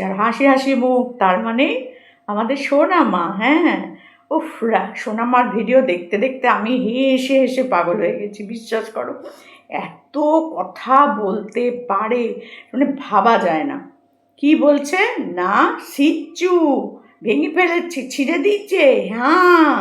আর হাসি হাসি মুখ, তার মানে আমাদের সোনা মা। হ্যাঁ, উফ, সোনা মার ভিডিও দেখতে দেখতে আমি হেসে হেসে পাগল হয়ে গেছি, বিশ্বাস করো। এত কথা বলতে পারে, মানে ভাবা যায় না। কি বলছে না, সিচ্চু ভেঙে ফেলেছে, ছিঁড়ে দিচ্ছে। হ্যাঁ,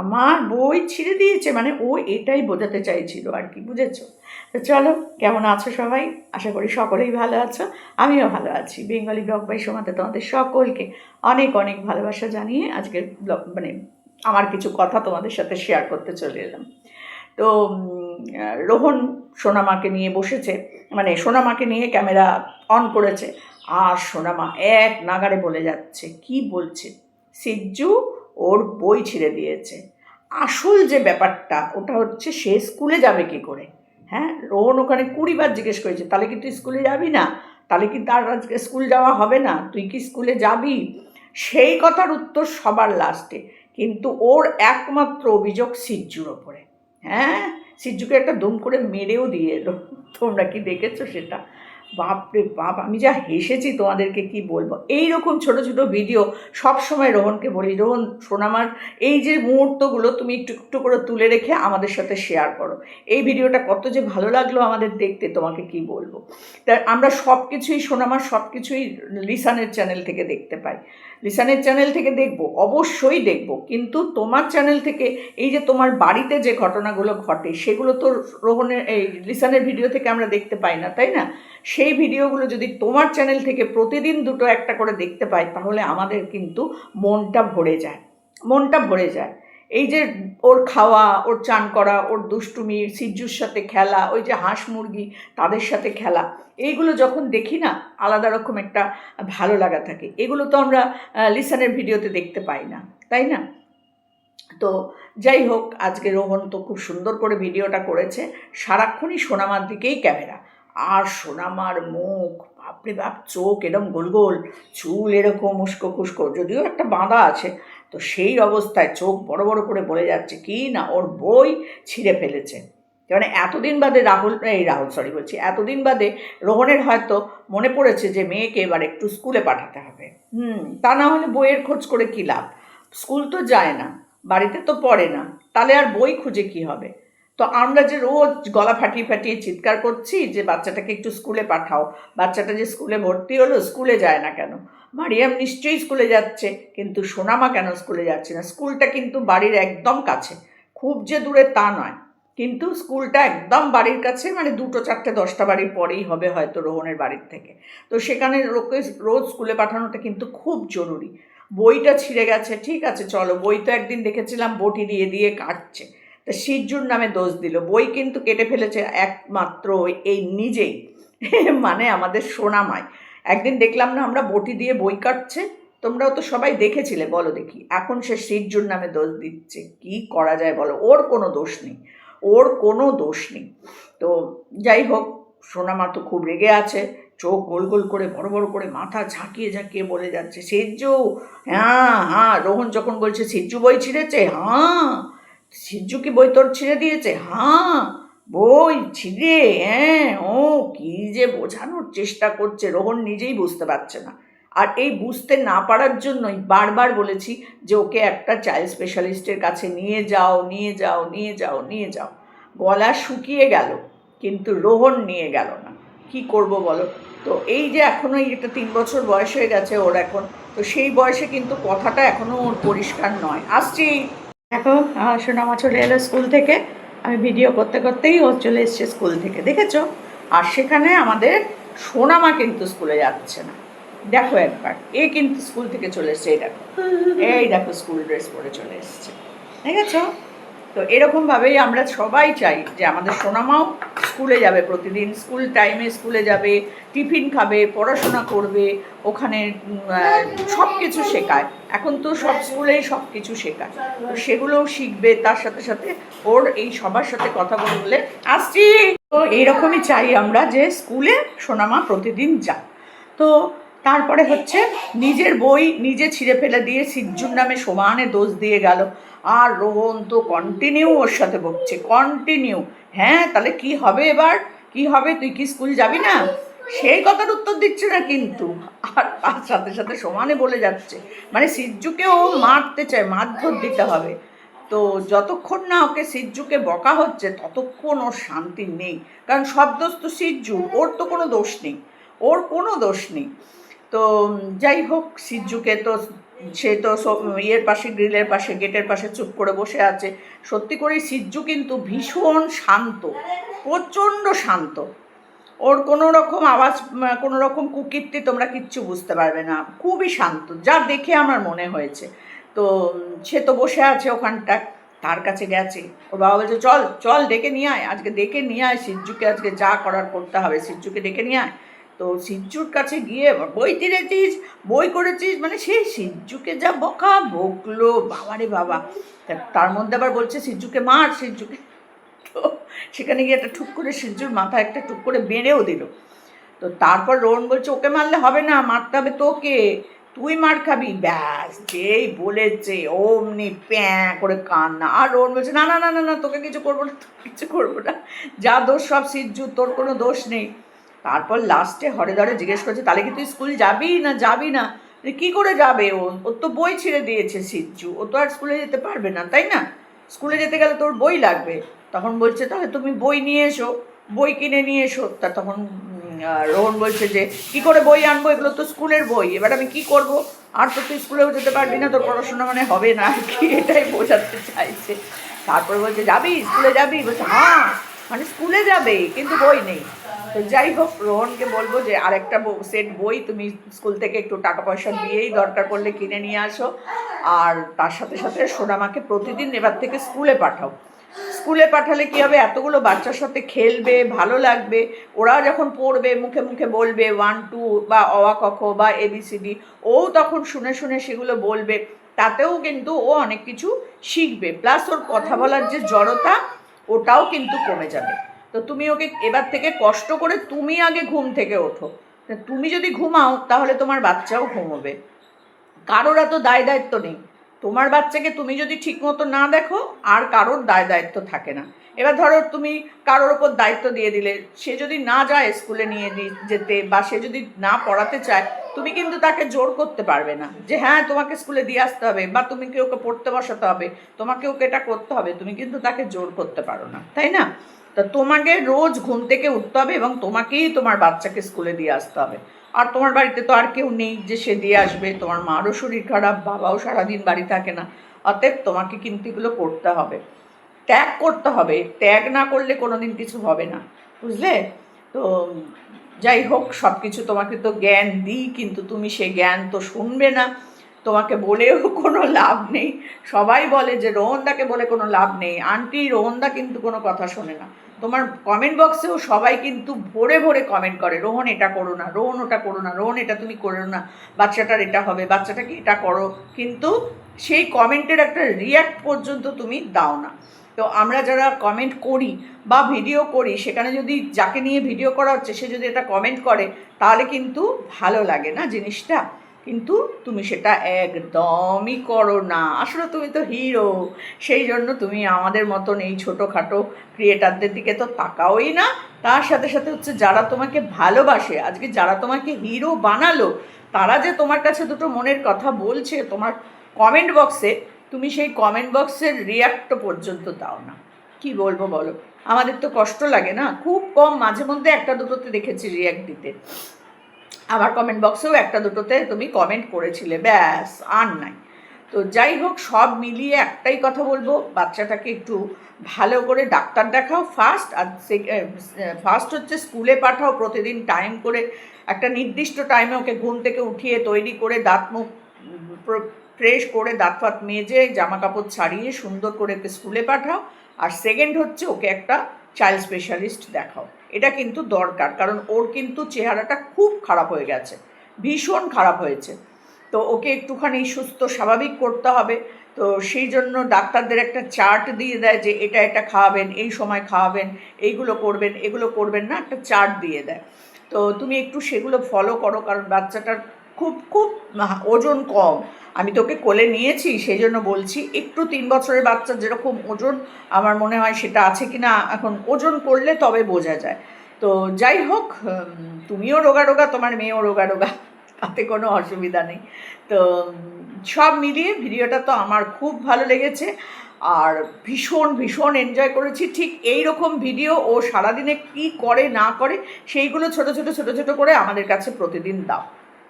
আমার বই ছিঁড়ে দিয়েছে, মানে ও এটাই বোঝাতে চাইছিল আর কি, বুঝেছো? তো চলো, কেমন আছো সবাই? আশা করি সকলেই ভালো আছো, আমিও ভালো আছি। বেঙ্গলি ব্লগ বাই সোমাতে তোমাদের সকলকে অনেক অনেক ভালোবাসা জানিয়ে আজকের ব্লগ মানে আমার কিছু কথা তোমাদের সাথে শেয়ার করতে চলে এলাম। তো রোহন সোনামাকে নিয়ে বসেছে, মানে সোনামাকে নিয়ে ক্যামেরা অন করেছে, আর সোনামা এক নাগাড়ে বলে যাচ্ছে। কি বলছে? সিজ্জু ওর বই ছিঁড়ে দিয়েছে। আসল যে ব্যাপারটা ওটা হচ্ছে, সে স্কুলে যাবে কি করে? হ্যাঁ, রোহন ওখানে 20 বার জিজ্ঞেস করেছে, তাহলে কি তুই স্কুলে যাবি না? তাহলে কি তার আজকে স্কুল যাওয়া হবে না? তুই কি স্কুলে যাবি? সেই কথার উত্তর সবার লাস্টে। কিন্তু ওর একমাত্র অভিযোগ সিজ্জুর ওপরে। হ্যাঁ, সিজ্জুকে একটা দুম করে মেরেও দিয়ে এলো। তোমরা কি দেখেছো সেটা? বাপরে বাপ, আমি যা হেসেছি তোমাদেরকে কি বলবো। এইরকম ছোট ছোট ভিডিও সব সময় রোহনকে বলি, রোহন সোনামার এই যে মুহূর্তগুলো তুমি একটু একটু করে তুলে রেখে আমাদের সাথে শেয়ার করো। এই ভিডিওটা কত যে ভালো লাগলো আমাদের দেখতে, তোমাকে কি বলবো। তা আমরা সব কিছুই, সোনামার সব কিছুই লিসানের চ্যানেল থেকে দেখতে পাই। লিসানের চ্যানেল থেকে দেখবো, অবশ্যই দেখবো, কিন্তু তোমার চ্যানেল থেকে এই যে তোমার বাড়িতে যে ঘটনাগুলো ঘটে সেগুলো তো রোহনের এই লিসানের ভিডিও থেকে আমরা দেখতে পাই না, তাই না? সেই ভিডিওগুলো যদি তোমার চ্যানেল থেকে প্রতিদিন দুটো একটা করে দেখতে পাই, তাহলে আমাদের কিন্তু মনটা ভরে যায়, মনটা ভরে যায়। এই যে ওর খাওয়া, ওর চান করা, ওর দুষ্টুমি, সিজ্জুর সাথে খেলা, ওই যে হাঁস মুরগি তাদের সাথে খেলা, এইগুলো যখন দেখি না, আলাদা রকম একটা ভালো লাগা থাকে। এগুলো তো আমরা লিসানের ভিডিওতে দেখতে পাই না, তাই না? তো যাই হোক, আজকে রোহন তো খুব সুন্দর করে ভিডিওটা করেছে। সারাক্ষণই সোনামার দিকেই ক্যামেরা, আর সোনামার মুখ, বাপরে বাপ, চোখ এরকম গোল গোল, চুল এরকম উস্কো খুস্কো, যদিও একটা বাঁধা আছে, তো সেই অবস্থায় চোখ বড় বড় করে বলে যাচ্ছে কি না ওর বই ছিঁড়ে ফেলেছে। মানে এতদিন বাদে রাহুল বলছি, এতদিন বাদে রোহনের হয়তো মনে পড়েছে যে মেয়েকে এবার একটু স্কুলে পাঠাতে হবে। তা না হলে বইয়ের খোঁজ করে কী লাভ? স্কুল তো যায় না, বাড়িতে তো পড়ে না, তাহলে আর বই খুঁজে কি হবে? তো আমরা যে রোজ গলা ফাটিয়ে ফাটিয়ে চিৎকার করছি যে বাচ্চাটাকে একটু স্কুলে পাঠাও, বাচ্চাটা যে স্কুলে ভর্তি হলো, স্কুলে যায় না কেন? মারিয়াম নিশ্চয়ই স্কুলে যাচ্ছে, কিন্তু সোনামা কেন স্কুলে যাচ্ছে না? স্কুলটা কিন্তু বাড়ির একদম কাছে, খুব যে দূরে তা নয়, কিন্তু স্কুলটা একদম বাড়ির কাছে, মানে 2-4-10টা বাড়ির পরেই হবে হয়তো রোহনের বাড়ির থেকে। তো সেখানে রোজ স্কুলে পাঠানোটা কিন্তু খুব জরুরি। বইটা ছিঁড়ে গেছে, ঠিক আছে চলো, বই তো একদিন দেখেছিলাম বটি দিয়ে দিয়ে কাটছে, তা সিজ্জুর নামে দোষ দিল। বই কিন্তু কেটে ফেলেছে একমাত্র এই নিজেই, মানে আমাদের সোনামায়। একদিন দেখলাম না আমরা বটি দিয়ে বই কাটছে, তোমরাও তো সবাই দেখেছিলে, বলো দেখি। এখন সে সিজ্জুর নামে দোষ দিচ্ছে, কি করা যায় বলো? ওর কোনো দোষ নেই, ওর কোনো দোষ নেই। তো যাই হোক, সোনামা তো খুব রেগে আছে, চোখ গোল গোল করে বড় বড় করে মাথা ঝাঁকিয়ে ঝাঁকিয়ে বলে যাচ্ছে, সিজ্জু, হ্যাঁ হ্যাঁ, রোহন যখন বলছে সিজ্জু বই ছিঁড়েছে, হ্যাঁ, সিজ্জু কি বই তোর ছিঁড়ে দিয়েছে? হ্যাঁ, বই ছিঁড়ে, হ্যাঁ। ও কি যে বোঝানোর চেষ্টা করছে, রোহন নিজেই বুঝতে পারছে না। আর এই বুঝতে না পারার জন্যই বারবার বলেছি যে ওকে একটা চাইল্ড স্পেশালিস্টের কাছে নিয়ে যাও, নিয়ে যাও, নিয়ে যাও, নিয়ে যাও। গলা শুকিয়ে গেল, কিন্তু রোহন নিয়ে গেল না। কি করব বলো? তো এই যে এখনও এটা 3 বছর বয়স হয়ে গেছে ওর এখন, তো সেই বয়সে কিন্তু কথাটা এখনও ওর পরিষ্কার নয়। আসছি, দেখো সোনামা চলে এলো স্কুল থেকে। আমি ভিডিও করতে করতেই ও চলে এসছে স্কুল থেকে, দেখেছো? আর সেখানে আমাদের সোনামা কিন্তু স্কুলে যাচ্ছে না। দেখো একবার, এ কিন্তু স্কুল থেকে চলে এসছে, এই দেখো স্কুল ড্রেস পরে চলে এসছে, দেখেছো? তো এরকমভাবেই আমরা সবাই চাই যে আমাদের সোনামাও স্কুলে যাবে, প্রতিদিন স্কুল টাইমে স্কুলে যাবে, টিফিন খাবে, পড়াশোনা করবে, ওখানে সব কিছু শেখায়। এখন তো সব স্কুলেই সব কিছু শেখায়, তো সেগুলোও শিখবে। তার সাথে সাথে ওর এই সবার সাথে কথা বলে আসছি। তো এইরকমই চাই আমরা যে স্কুলে সোনামা প্রতিদিন যাক। তো তারপরে হচ্ছে নিজের বই নিজে ছিঁড়ে ফেলে দিয়ে সিজ্জুর নামে সমানে দোষ দিয়ে গেল। আর রোহন তো কন্টিনিউ ওর সাথে বকছে, কন্টিনিউ। হ্যাঁ, তাহলে কি হবে এবার? কি হবে? তুই কি স্কুল যাবি না? সেই কথার উত্তর দিচ্ছে না কিন্তু, আর তার সাথে সাথে সমানে বলে যাচ্ছে, মানে সিজ্জুকেও মারতে চায়, মারধর দিতে হবে। তো যতক্ষণ না ওকে সিজ্জুকে বকা হচ্ছে ততক্ষণ ওর শান্তি নেই, কারণ সব দোষ তো সিজ্জু, ওর তো কোনো দোষ নেই, ওর কোনো দোষ নেই। তো যাই হোক, সিজ্জুকে তো সে তো ইয়ের পাশে, গ্রিলের পাশে, গেটের পাশে চুপ করে বসে আছে। সত্যি করেই সিজ্জু কিন্তু ভীষণ শান্ত, প্রচণ্ড শান্ত। ওর কোনো রকম আওয়াজ, কোনো রকম কুকীর্তি তোমরা কিচ্ছু বুঝতে পারবে না, খুবই শান্ত, যা দেখে আমার মনে হয়েছে। তো সে তো বসে আছে ওখানটায়, তার কাছে গেছে, ওর বাবা বলছে চল চল ডেকে নিয়ে আয়, আজকে ডেকে নিয়ে আয় সিজ্জুকে, আজকে যা করার করতে হবে, সিজ্জুকে ডেকে নিয়ে আয়। তো সিজ্জুর কাছে গিয়ে বই তিরেছিস, বই করেছিস, মানে সেই সিজ্জুকে যা বকা বকলো, বাবারে বাবা। তার মধ্যে আবার বলছে সিজ্জুকে মার, সিজ্জুকে। তো সেখানে গিয়ে একটা ঠুক করে সিজ্জুর মাথায় একটা টুক করে বেড়েও দিল। তো তারপর রোহন বলছে ওকে মারলে হবে না, মারতে হবে তোকে, তুই মার খাবি। ব্যাস যেই বলেছে অমনি প্যাঁ করে কান্না। আর রোহন বলছে না না না না না, তোকে কিছু করবো না, তোকে কিছু করবো না, যা দোষ সব সিজ্জু, তোর কোনো দোষ নেই। তারপর লাস্টে হরে ধরে জিজ্ঞেস করছে তাহলে কি তুই স্কুল যাবি না যাবি না? কি করে যাবে ও, ওর তো বই ছেড়ে দিয়েছে সিজ্জু, ও তো আর স্কুলে যেতে পারবে না, তাই না? স্কুলে যেতে গেলে তোর বই লাগবে। তখন বলছে তাহলে তুমি বই নিয়ে এসো, বই কিনে নিয়ে এসো। তা তখন রোহন বলছে যে কি করে বই আনবো, এগুলো তো স্কুলের বই, এবার আমি কি করব? আর তো তুই স্কুলেও যেতে পারবি না, তোর পড়াশোনা মানে হবে না আর কি, এটাই বোঝাতে চাইছে। তারপরে বলছে যাবি স্কুলে যাবি, বলছে হ্যাঁ মানে স্কুলে যাবে কিন্তু বই নেই। তো যাই হোক, রোহনকে বলবো যে আরেকটা সেট বই তুমি স্কুল থেকে একটু টাকা পয়সা দিয়েই দরকার পড়লে কিনে নিয়ে আসো, আর তার সাথে সাথে সোনামাকে প্রতিদিন এবার থেকে স্কুলে পাঠাও। স্কুলে পাঠালে কী হবে, এতগুলো বাচ্চার সাথে খেলবে, ভালো লাগবে, ওরা যখন পড়বে মুখে মুখে বলবে 1 2 বা অ আ ক খ বা ABCD, ও তখন শুনে শুনে সেগুলো বলবে, তাতেও কিন্তু ও অনেক কিছু শিখবে, প্লাস ওর কথা বলার যে জড়তা ওটাও কিন্তু কমে যাবে। তো তুমি ওকে এবার থেকে কষ্ট করে তুমি আগে ঘুম থেকে ওঠো, তুমি যদি ঘুমাও তাহলে তোমার বাচ্চাও ঘুমোবে, কারোর এত দায় দায়িত্ব নেই। তোমার বাচ্চাকে তুমি যদি ঠিক মতো না দেখো, আর কারোর দায় দায়িত্ব থাকে না। এবার ধরো তুমি কারোর ওপর দায়িত্ব দিয়ে দিলে, সে যদি না যায় স্কুলে নিয়ে যেতে, বা সে যদি না পড়াতে চায়, তুমি কিন্তু তাকে জোর করতে পারবে না যে হ্যাঁ তোমাকে স্কুলে দিয়ে আসতে হবে, বা তুমি কি ওকে পড়তে বসাতে হবে, তোমাকে ওকে এটা করতে হবে, তুমি কিন্তু তাকে জোর করতে পারো না, তাই না? তা তোমাকে রোজ ঘুম থেকে উঠতে হবে এবং তোমাকেই তোমার বাচ্চাকে স্কুলে দিয়ে আসতে হবে। আর তোমার বাড়িতে তো আর কেউ নেই যে সে দিয়ে আসবে, তোমার মারও শরীর খারাপ, বাবাও সারাদিন বাড়ি থাকে না, অতএব তোমাকে কিন্তু এগুলো করতে হবে, ত্যাগ করতে হবে, ত্যাগ না করলে কোনো দিন কিছু হবে না, বুঝলে? তো যাই হোক, সব কিছু তোমাকে তো জ্ঞান দিই, কিন্তু তুমি সে জ্ঞান তো শুনবে না, তোমাকে বলেও কোনো লাভ নেই। সবাই বলে যে রোহনদাকে বলে কোনো লাভ নেই, আন্টি রোহনদা কিন্তু কোনো কথা শোনে না। তোমার কমেন্ট বক্সেও সবাই কিন্তু ভরে ভরে কমেন্ট করে রোহন এটা করো না, রোহন ওটা করো না, রোহন এটা তুমি করো না, বাচ্চাটার এটা হবে, বাচ্চাটাকে এটা করো, কিন্তু সেই কমেন্টের একটা রিয়াক্ট পর্যন্ত তুমি দাও না। তো আমরা যারা কমেন্ট করি বা ভিডিও করি, সেখানে যদি যাকে নিয়ে ভিডিও করা হচ্ছে সে যদি এটা কমেন্ট করে, তাহলে কিন্তু ভালো লাগে না জিনিসটা, কিন্তু তুমি সেটা একদমই করো না। আসলে তুমি তো হিরো, সেই জন্য তুমি আমাদের মতন এই ছোটোখাটো ক্রিয়েটারদের দিকে তো তাকাওই না। তার সাথে সাথে হচ্ছে যারা তোমাকে ভালোবাসে, আজকে যারা তোমাকে হিরো বানালো, তারা যে তোমার কাছে দুটো মনের কথা বলছে তোমার কমেন্ট বক্সে, তুমি সেই কমেন্ট বক্সের রিয়াক্টও পর্যন্ত দাও না। কি বলবো বলো, আমাদের তো কষ্ট লাগে না? খুব কম, মাঝে মধ্যে একটা দুটোতে দেখেছি রিয়াক্ট দিতে, আমার কমেন্ট বক্সেও একটা দুটোতে তুমি কমেন্ট করেছিলে, ব্যাস আর নাই। তো যাই হোক, সব মিলিয়ে একটাই কথা বলবো, বাচ্চাটাকে একটু ভালো করে ডাক্তার দেখাও ফার্স্ট, আর ফার্স্ট হচ্ছে স্কুলে পাঠাও প্রতিদিন টাইম করে, একটা নির্দিষ্ট টাইমে ওকে ঘুম থেকে উঠিয়ে তৈরি করে দাঁত মুখ ফ্রেশ করে দাঁত ফাত মেজে জামা কাপড় ছাড়িয়ে সুন্দর করে ওকে স্কুলে পাঠাও। আর সেকেন্ড হচ্ছে ওকে একটা চাইল্ড স্পেশালিস্ট দেখাও, এটা কিন্তু দরকার, কারণ ওর কিন্তু চেহারাটা খুব খারাপ হয়ে গেছে, ভীষণ খারাপ হয়েছে। তো ওকে একটুখানি সুস্থ স্বাভাবিক করতে হবে। তো সেই জন্য ডাক্তারদের একটা চার্ট দিয়ে দেয় যে এটা এটা খাওয়াবেন, এই সময় খাওয়াবেন, এইগুলো করবেন, এগুলো করবেন না, একটা চার্ট দিয়ে দেয়। তো তুমি একটু সেগুলো ফলো করো, কারণ বাচ্চাটার খুব খুব ওজন কম। আমি তোকে কোলে নিয়েছি সেই জন্য বলছি, একটু 3 বছরের বাচ্চার যেরকম ওজন আমার মনে হয় সেটা আছে কি না, এখন ওজন করলে তবে বোঝা যায়। তো যাই হোক, তুমিও রোগা রোগা, তোমার মেয়েও রোগা রোগা, তাতে কোনো অসুবিধা নেই। তো সব মিলিয়ে ভিডিওটা তো আমার খুব ভালো লেগেছে, আর ভীষণ ভীষণ এনজয় করেছি। ঠিক এই রকম ভিডিও ও সারাদিনে কি করে না করে সেইগুলো ছোট ছোট ছোট ছোট করে আমাদের কাছে প্রতিদিন দাও।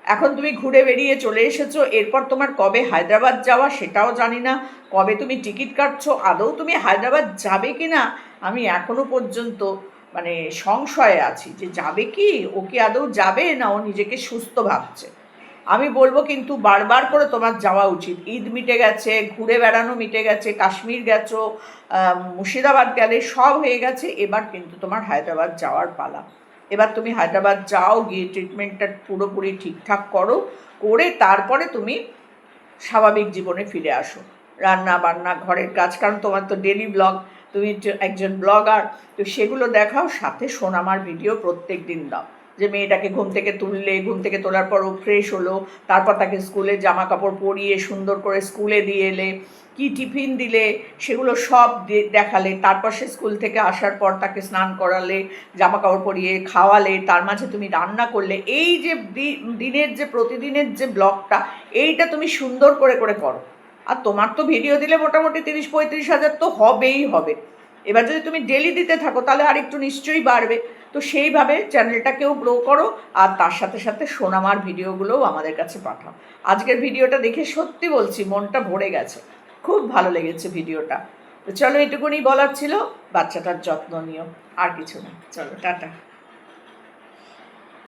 এখন তুমি ঘুরে বেরিয়ে চলে এসেছো, এরপর তোমার কবে হায়দ্রাবাদ যাওয়া সেটাও জানি না, কবে তুমি টিকিট কাটছো, আদৌ তুমি হায়দ্রাবাদ যাবে কি না আমি এখনো পর্যন্ত মানে সংশয়ে আছি যে যাবে কি, ও কি আদৌ যাবে না ও নিজেকে সুস্থ ভাবছে। আমি বলবো কিন্তু বারবার করে তোমার যাওয়া উচিত। ঈদ মিটে গেছে, ঘুরে বেড়ানো মিটে গেছে, কাশ্মীর গেছো, মুর্শিদাবাদ গেলে, সব হয়ে গেছে, এবার কিন্তু তোমার হায়দ্রাবাদ যাওয়ার পালা। এবার তুমি হায়দ্রাবাদ যাও, গিয়ে ট্রিটমেন্টটা পুরোপুরি ঠিকঠাক করো, করে তারপরে তুমি স্বাভাবিক জীবনে ফিরে আসো, রান্না বান্না ঘরের কাজ, কারণ তোমার তো ডেলি ব্লগ, তুমি একজন ব্লগার, তো সেগুলো দেখাও, সাথে সোনামার ভিডিও প্রত্যেক দিন দাও, যে মেয়েটাকে ঘুম থেকে তুললে, ঘুম থেকে তোলার পর ও ফ্রেশ হলো, তারপর তাকে স্কুলে জামা কাপড় পরিয়ে সুন্দর করে স্কুলে দিয়ে এলে, কি টিফিন দিলে সেগুলো সব দেখালে, তারপর সে স্কুল থেকে আসার পর তাকে স্নান করালে, জামা কাপড় পরিয়ে খাওয়ালে, তার মাঝে তুমি রান্না করলে। এই যে দিনের যে প্রতিদিনের যে ব্লগটা, এইটা তুমি সুন্দর করে করে করো। আর তোমার তো ভিডিও দিলে মোটামুটি 30-35 হাজার তো হবেই হবে। এবার যদি তুমি ডেলি দিতে থাকো তাহলে আর একটু নিশ্চয়ই বাড়বে। তো সেইভাবে চ্যানেলটাকেও গ্রো করো, আর তার সাথে সাথে সোনামার ভিডিওগুলোও আমাদের কাছে পাঠাও। আজকের ভিডিওটা দেখে সত্যি বলছি মনটা ভরে গেছে, খুব ভালো লেগেছে ভিডিওটা। তো চলো, এটুকুনি বলার ছিল, বাচ্চাটার যত্ন নিও, আর কিছু না। চলো, টাটা।